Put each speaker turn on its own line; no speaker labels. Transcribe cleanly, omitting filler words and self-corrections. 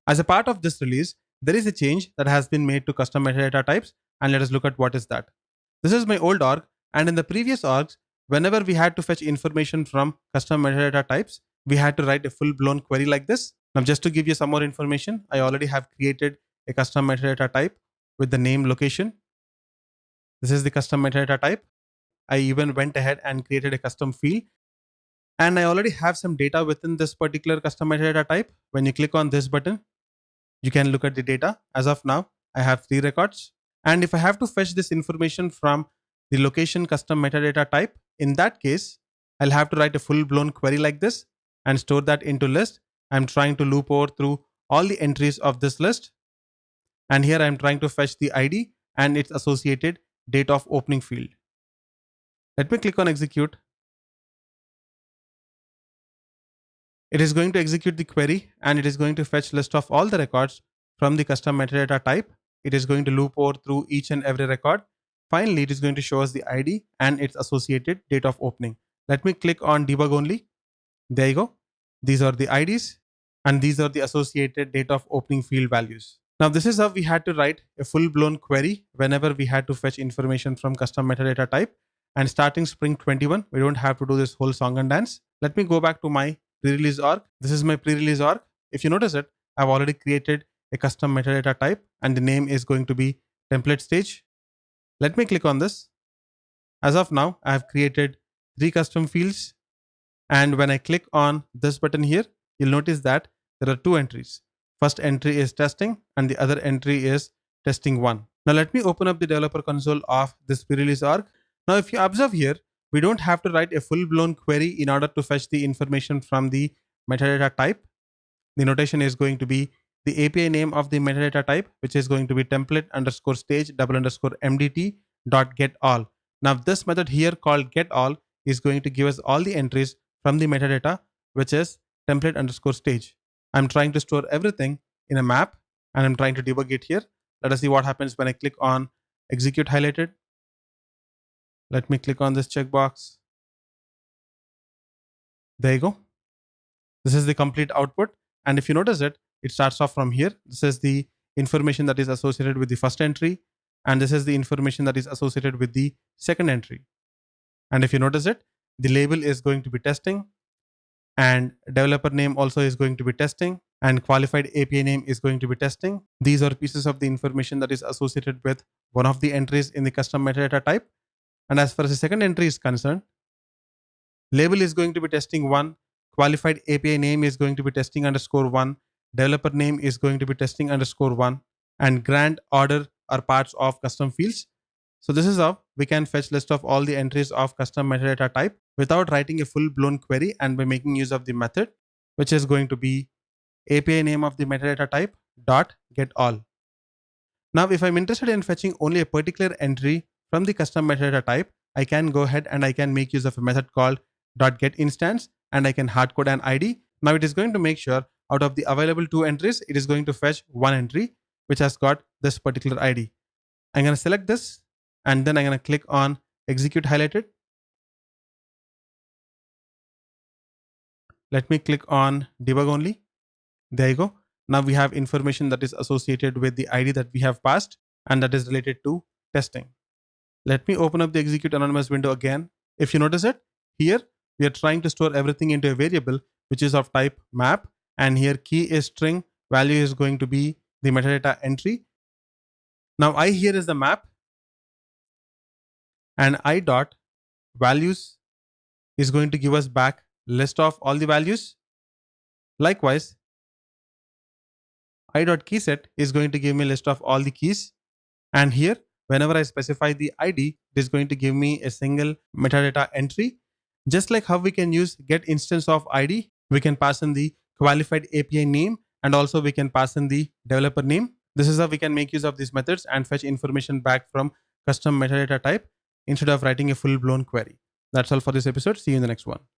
As a part of this release, there is a change that has been made to custom metadata types, and let us look at what is that. This is my old org, and in the previous orgs, whenever we had to fetch information from custom metadata types, we had to write a full-blown query like this. Now, just to give you some more information, I already have created a custom metadata type with the name location. This is the custom metadata type. I even went ahead and created a custom field. And I already have some data within this particular custom metadata type. When you click on this button, you can look at the data. As of now, I have 3 records. And if I have to fetch this information from the location custom metadata type, in that case, I'll have to write a full-blown query like this and store that into list. I'm trying to loop over through all the entries of this list. And here I'm trying to fetch the ID and its associated date of opening field. Let me click on execute. It is going to execute the query and it is going to fetch list of all the records from the custom metadata type. It is going to loop over through each and every record. Finally, it is going to show us the ID and its associated date of opening. Let me click on debug only. There you go. These are the IDs and these are the associated date of opening field values. Now, this is how we had to write a full-blown query whenever we had to fetch information from custom metadata type. And starting Spring 21, we don't have to do this whole song and dance. Let me go back to my pre-release org. This is my pre-release org. If you notice it, I've already created a custom metadata type and the name is going to be template stage. Let me click on this. As of now, I have created 3 custom fields. And when I click on this button here, you'll notice that there are 2 entries. First entry is testing and the other entry is testing 1. Now let me open up the developer console of this pre-release org. Now if you observe here, we don't have to write a full-blown query in order to fetch the information from the metadata type. The notation is going to be the API name of the metadata type, which is going to be template underscore stage double underscore MDT dot get all. Now this method here called get all is going to give us all the entries from the metadata, which is template underscore stage. I'm trying to store everything in a map and I'm trying to debug it here. Let us see what happens when I click on execute highlighted. Let me click on this checkbox. There you go. This is the complete output. And if you notice it, it starts off from here. This is the information that is associated with the first entry. And this is the information that is associated with the second entry. And if you notice it, the label is going to be testing. And developer name also is going to be testing. And qualified API name is going to be testing. These are pieces of the information that is associated with one of the entries in the custom metadata type. And as far as the second entry is concerned, label is going to be testing 1, qualified API name is going to be testing underscore 1, developer name is going to be testing underscore 1, and grant order are parts of custom fields. So this is how we can fetch list of all the entries of custom metadata type without writing a full-blown query and by making use of the method, which is going to be API name of the metadata type dot get all. Now, if I'm interested in fetching only a particular entry from the custom metadata type, I can go ahead and I can make use of a method called .getInstance and I can hardcode an ID. Now it is going to make sure out of the available 2 entries, it is going to fetch 1 entry which has got this particular ID. I'm going to select this and then I'm going to click on execute highlighted. Let me click on debug only. There you go. Now we have information that is associated with the ID that we have passed and that is related to testing. Let me open up the execute anonymous window again. If you notice it, here we are trying to store everything into a variable which is of type map, and here key is string, value is going to be the metadata entry. Now I here is the map and I dot values is going to give us back list of all the values. Likewise, I dot keyset is going to give me a list of all the keys, and here whenever I specify the ID, it is going to give me a single metadata entry. Just like how we can use get instance of ID, we can pass in the qualified API name and also we can pass in the developer name. This is how we can make use of these methods and fetch information back from custom metadata type instead of writing a full-blown query. That's all for this episode. See you in the next one.